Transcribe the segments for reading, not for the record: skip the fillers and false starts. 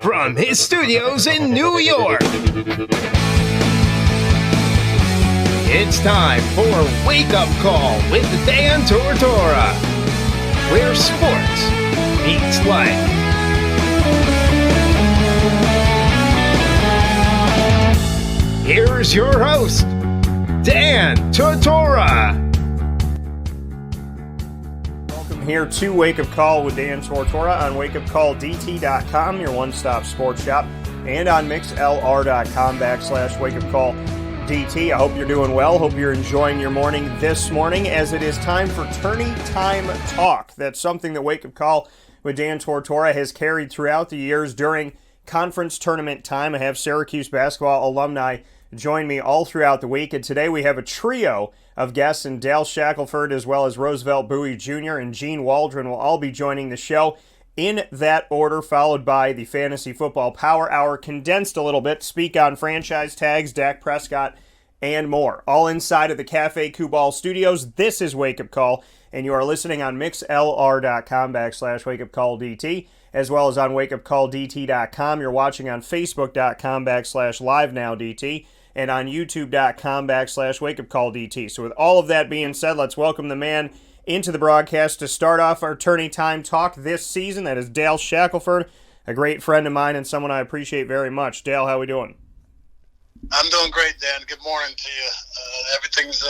from his studios in New York, it's time for Wake Up Call with Dan Tortora, where sports meets life. Here's your host, Dan Tortora. Here to Wake Up Call with Dan Tortora on wakeupcalldt.com, your one-stop sports shop, and on mixlr.com/wakeupcalldt. I hope you're doing well. Hope you're enjoying your morning this morning as it is time for Tourney Time Talk. That's something that Wake Up Call with Dan Tortora has carried throughout the years during conference tournament time. I have Syracuse basketball alumni join me all throughout the week, and today we have a trio of guests, and Dale Shackleford as well as Roosevelt Bowie Jr. and Gene Waldron will all be joining the show in that order, followed by the Fantasy Football Power Hour, condensed a little bit, speak on franchise tags, Dak Prescott, and more. All inside of the Cafe Kubal studios. This is Wake Up Call, and you are listening on mixlr.com/wakeupcalldt, as well as on wakeupcalldt.com. You're watching on facebook.com/livenowdt, and on youtube.com/wakeupcalldt. So with all of that being said, let's welcome the man into the broadcast to start off our Tourney Time Talk this season. That is Dale Shackleford, a great friend of mine and someone I appreciate very much. Dale, how we doing? I'm doing great, Dan. Good morning to you. Everything's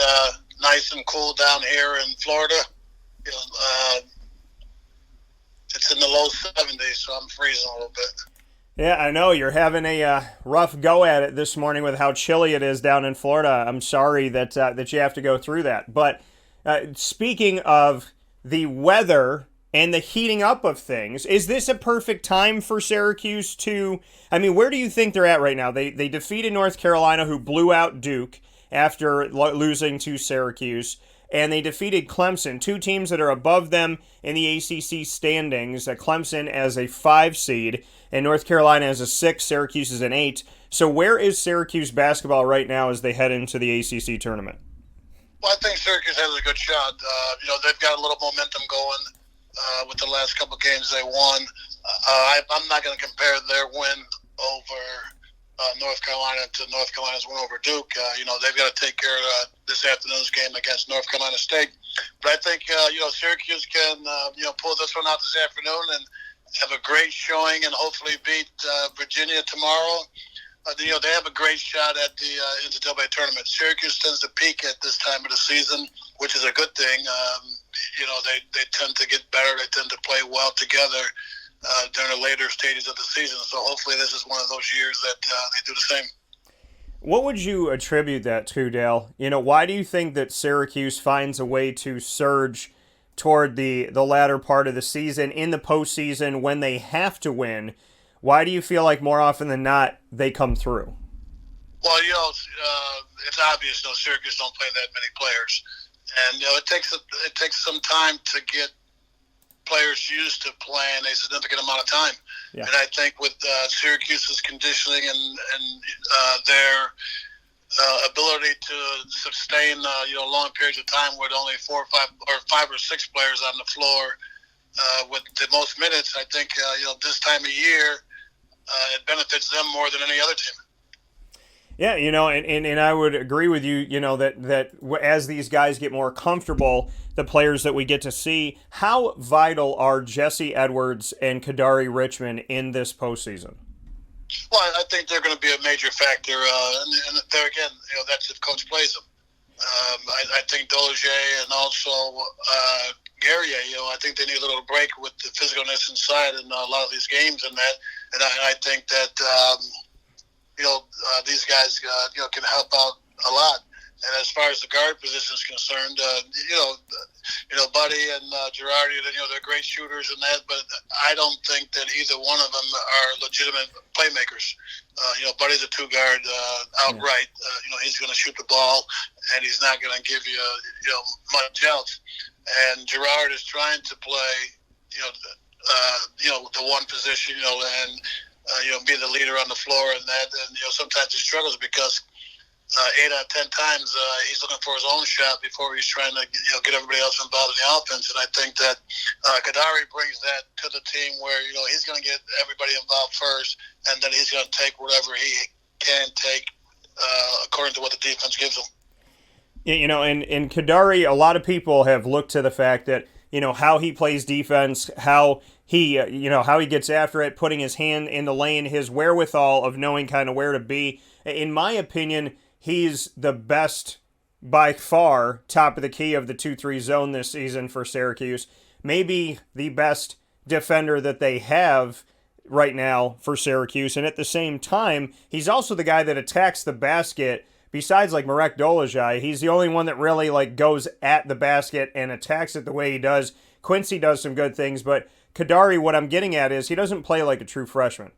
nice and cool down here in Florida. It's in the low 70s, so I'm freezing a little bit. Yeah, I know. You're having a rough go at it this morning with how chilly it is down in Florida. I'm sorry that you have to go through that. But speaking of the weather and the heating up of things, is this a perfect time for Syracuse to... I mean, where do you think they're at right now? They defeated North Carolina, who blew out Duke after losing to Syracuse, and they defeated Clemson, two teams that are above them in the ACC standings, Clemson as a 5 seed, and North Carolina as a 6, Syracuse is an 8. So where is Syracuse basketball right now as they head into the ACC tournament? Well, I think Syracuse has a good shot. They've got a little momentum going with the last couple games they won. I'm not going to compare their win over North Carolina to North Carolina's win over Duke. They've got to take care of this afternoon's game against North Carolina State. But I think, Syracuse can, pull this one out this afternoon and have a great showing and hopefully beat Virginia tomorrow. They have a great shot at the NCAA tournament. Syracuse tends to peak at this time of the season, which is a good thing. They tend to get better. They tend to play well together during the later stages of the season. So hopefully this is one of those years that they do the same. What would you attribute that to, Dale? Why do you think that Syracuse finds a way to surge toward the latter part of the season, in the postseason when they have to win? Why do you feel like more often than not they come through? Well, it's obvious. Syracuse don't play that many players, and it takes some time to get players used to playing a significant amount of time. Yeah. And I think with Syracuse's conditioning and their ability to sustain long periods of time with only 4 or 5 or 5 or 6 players on the floor with the most minutes, I think this time of year it benefits them more than any other team. Yeah, and I would agree with you, that as these guys get more comfortable, the players that we get to see, how vital are Jesse Edwards and Kadari Richmond in this postseason? Well, I think they're going to be a major factor, and there again, that's if coach plays them. I think Dozier and also Guerrier, I think they need a little break with the physicalness inside in a lot of these games, and I think that these guys can help out a lot. And as far as the guard position is concerned, Buddy and Girardi, they're great shooters in that, but I don't think that either one of them are legitimate playmakers. Buddy's a 2-guard outright. He's going to shoot the ball, and he's not going to give you, much else. And Girard is trying to play, the one position, and be the leader on the floor, and that, and sometimes he struggles because 8 out of 10 times he's looking for his own shot before he's trying to get everybody else involved in the offense. And I think that Kadari brings that to the team where he's going to get everybody involved first, and then he's going to take whatever he can take according to what the defense gives him. And Kadari, a lot of people have looked to the fact that how he plays defense, how he how he gets after it, putting his hand in the lane, his wherewithal of knowing kind of where to be. In my opinion, he's the best, by far, top of the key of the 2-3 zone this season for Syracuse. Maybe the best defender that they have right now for Syracuse. And at the same time, he's also the guy that attacks the basket. Besides Marek Dolezaj, he's the only one that really goes at the basket and attacks it the way he does. Quincy does some good things, but Kadari, what I'm getting at is he doesn't play like a true freshman.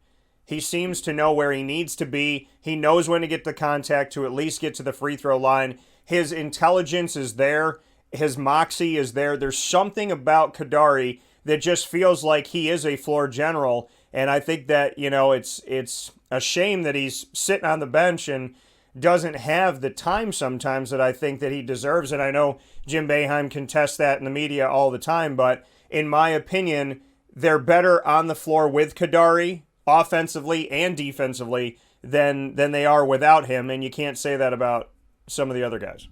He seems to know where he needs to be. He knows when to get the contact to at least get to the free throw line. His intelligence is there. His moxie is there. There's something about Kadari that just feels like he is a floor general. And I think that, it's a shame that he's sitting on the bench and doesn't have the time sometimes that I think that he deserves. And I know Jim Boeheim contests that in the media all the time. But in my opinion, they're better on the floor with Kadari, offensively and defensively, than they are without him, and you can't say that about some of the other guys.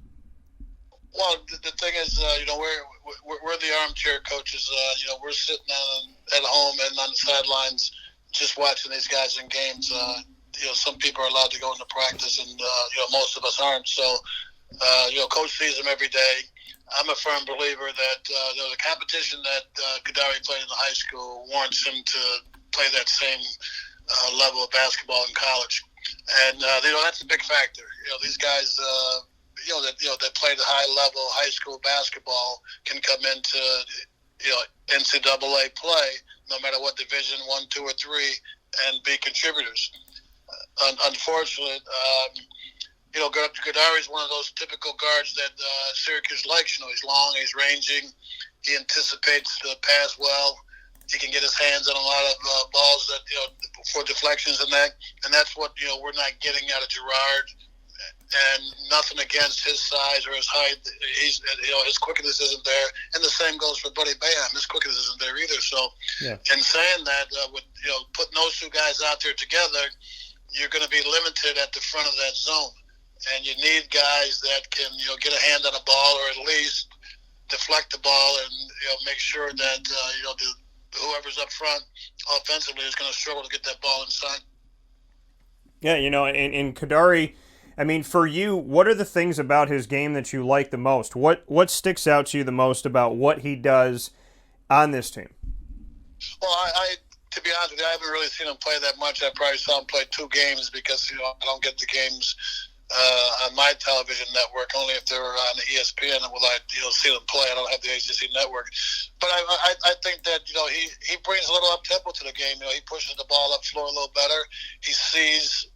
Well, the thing is, we're the armchair coaches. We're sitting at home and on the sidelines just watching these guys in games. Some people are allowed to go into practice, and most of us aren't. So, coach sees them every day. I'm a firm believer that the competition that Kadari played in the high school warrants him to play that same level of basketball in college, and that's a big factor. These guys, that played high level high school basketball can come into NCAA play, no matter what division 1, 2, or 3, and be contributors. Unfortunately, Kadari is one of those typical guards that Syracuse likes. He's long, he's ranging, he anticipates the pass well. He can get his hands on a lot of balls that for deflections and that's what we're not getting out of Girard. And nothing against his size or his height. He's his quickness isn't there, and the same goes for Buddy Boeheim. His quickness isn't there either. So, in saying that, with putting those two guys out there together, you're going to be limited at the front of that zone, and you need guys that can get a hand on a ball or at least deflect the ball and make sure that whoever's up front offensively is going to struggle to get that ball inside. Yeah, in Kadari, I mean, for you, what are the things about his game that you like the most? What sticks out to you the most about what he does on this team? Well, I to be honest with you, I haven't really seen him play that much. I probably saw him play 2 games because I don't get the games on my television network, only if they're on ESPN will I see them play. I don't have the ACC network, but I think that he brings a little up tempo to the game. He pushes the ball up floor a little better. He sees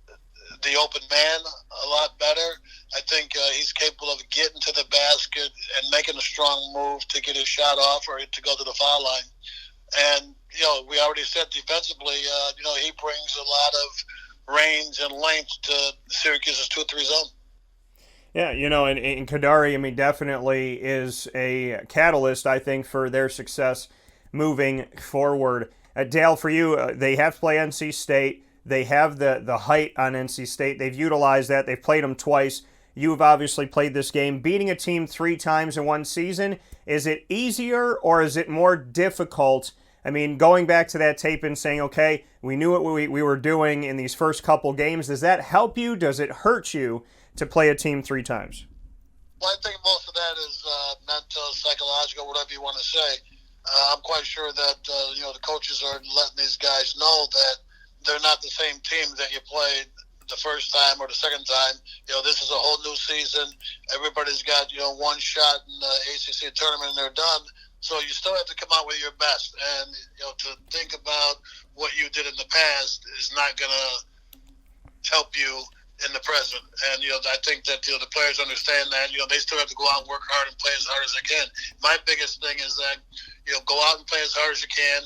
the open man a lot better. I think he's capable of getting to the basket and making a strong move to get his shot off or to go to the foul line. And we already said defensively, he brings a lot of range and length to Syracuse's 2-3 zone. Yeah, and Kadari, I mean, definitely is a catalyst, I think, for their success moving forward. Dale, for you, they have to play NC State. They have the height on NC State. They've utilized that. They've played them twice. You've obviously played this game. Beating a team 3 times in one season, is it easier or is it more difficult? I mean, going back to that tape and saying, okay, we knew what we were doing in these first couple games, does that help you? Does it hurt you to play a team 3 times? Well, I think most of that is mental, psychological, whatever you want to say. I'm quite sure that, the coaches are letting these guys know that they're not the same team that you played the first time or the second time. This is a whole new season. Everybody's got, one shot in the ACC tournament and they're done. So you still have to come out with your best. And, to think about what you did in the past is not going to help you in the present. And, I think that, the players understand that, they still have to go out and work hard and play as hard as they can. My biggest thing is that, go out and play as hard as you can,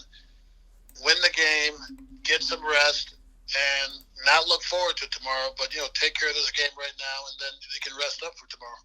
win the game, get some rest, and not look forward to tomorrow, but take care of this game right now, and then you can rest up for tomorrow.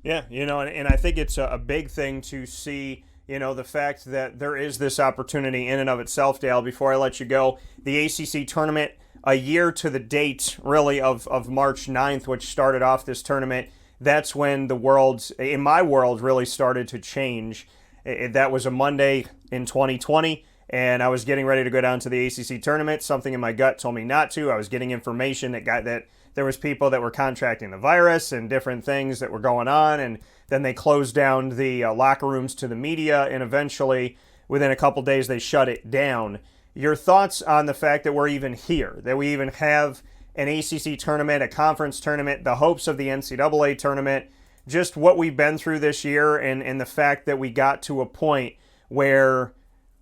Yeah, and I think it's a big thing to see, the fact that there is this opportunity in and of itself, Dale. Before I let you go, the ACC tournament, a year to the date, really, of March 9th, which started off this tournament, that's when the world, in my world, really started to change. That was a Monday in 2020, and I was getting ready to go down to the ACC tournament. Something in my gut told me not to. I was getting information that there was people that were contracting the virus and different things that were going on, and then they closed down the locker rooms to the media, and eventually, within a couple days, they shut it down. Your thoughts on the fact that we're even here, that we even have an ACC tournament, a conference tournament, the hopes of the NCAA tournament, just what we've been through this year, and the fact that we got to a point where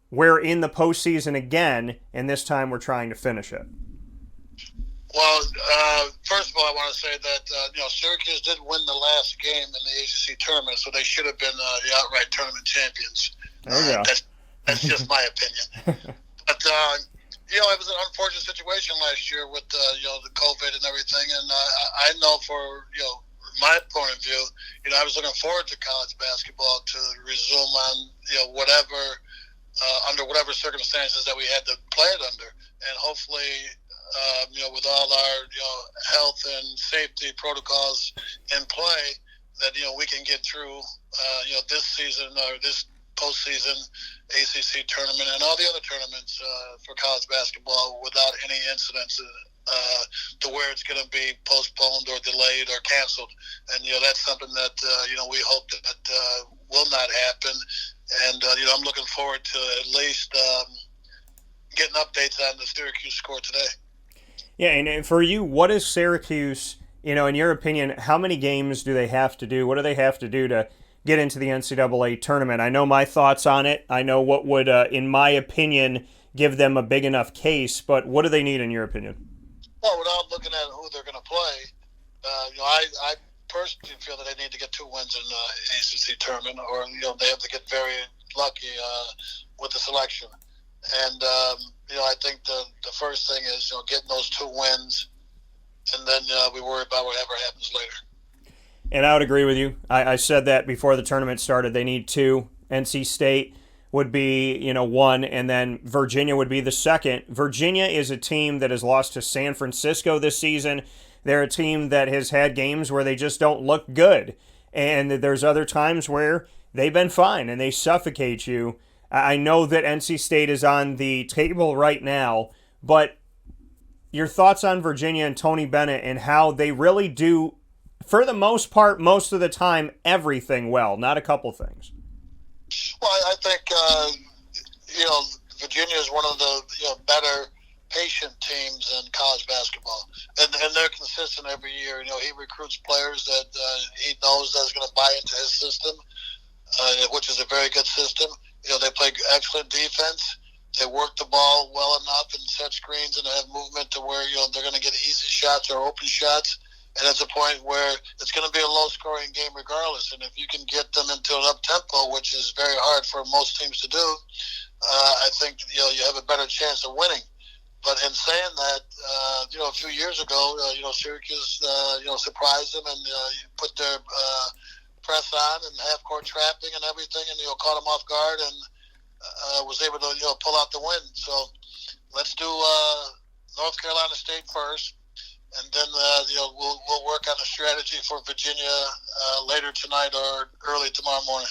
we're in the postseason again, and this time we're trying to finish it. Well, first of all, I want to say that Syracuse did win the last game in the ACC tournament, so they should have been the outright tournament champions. There you go. That's just my opinion. But it was an unfortunate situation last year with the COVID and everything, and I know for my point of view, I was looking forward to college basketball to resume on whatever under whatever circumstances that we had to play it under, and hopefully. With all our health and safety protocols in play, that we can get through this season or this postseason ACC tournament and all the other tournaments for college basketball without any incidents to where it's going to be postponed or delayed or canceled. And that's something that we hope that will not happen. And I'm looking forward to at least getting updates on the Syracuse score today. Yeah, and for you, what is Syracuse, in your opinion, how many games do they have to do? What do they have to do to get into the NCAA tournament? I know my thoughts on it. I know what would, in my opinion, give them a big enough case, but what do they need in your opinion? Well, without looking at who they're going to play, I personally feel that they need to get 2 wins in the ACC tournament, or, they have to get very lucky with the selection. And, I think the first thing is, getting those 2 wins, and then we worry about whatever happens later. And I would agree with you. I said that before the tournament started. They need 2. NC State would be, 1, and then Virginia would be the second. Virginia is a team that has lost to San Francisco this season. They're a team that has had games where they just don't look good. And there's other times where they've been fine and they suffocate you. I know that NC State is on the table right now, but your thoughts on Virginia and Tony Bennett and how they really do, for the most part, most of the time, everything well, not a couple things. Well, I think, Virginia is one of the better patient teams in college basketball. And they're consistent every year. He recruits players that he knows that's going to buy into his system, which is a very good system. They play excellent defense. They work the ball well enough and set screens and have movement to where, they're going to get easy shots or open shots. And it's a point where it's going to be a low-scoring game regardless. And if you can get them into an up-tempo, which is very hard for most teams to do, I think, you have a better chance of winning. But in saying that, a few years ago, Syracuse, surprised them and put their press on and half-court trapping and everything, and caught them off guard and was able to pull out the win. So let's do North Carolina State first, and then we'll work on a strategy for Virginia later tonight or early tomorrow morning.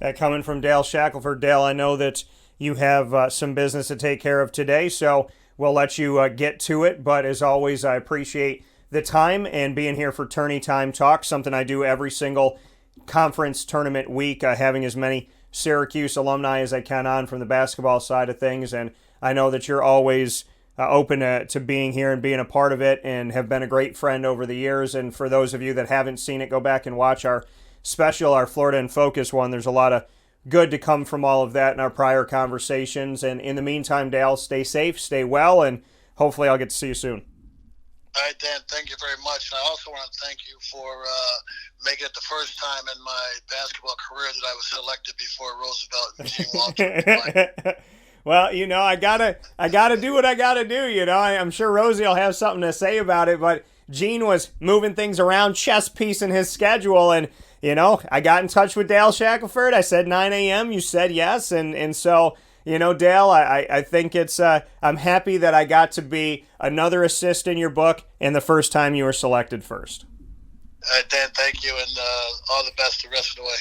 That coming from Dale Shackleford. Dale, I know that you have some business to take care of today, so we'll let you get to it. But as always, I appreciate the time and being here for Tourney Time Talk, something I do every single conference tournament week, having as many Syracuse alumni as I can on from the basketball side of things. And I know that you're always open to being here and being a part of it and have been a great friend over the years. And for those of you that haven't seen it, go back and watch our special, our Florida in Focus one. There's a lot of good to come from all of that in our prior conversations. And in the meantime, Dale, stay safe, stay well, and hopefully I'll get to see you soon. All right, Dan, thank you very much. And I also want to thank you for making it the first time in my basketball career that I was selected before Roosevelt and Gene Walter. Well, I gotta do what I gotta do. I'm sure Rosie will have something to say about it, but Gene was moving things around, chess piecing his schedule, and I got in touch with Dale Shackleford. I said 9 a.m. You said yes, and so Dale, I think it's I'm happy that I got to be another assist in your book, and the first time you were selected first. Dan, thank you, and all the best the rest of the way.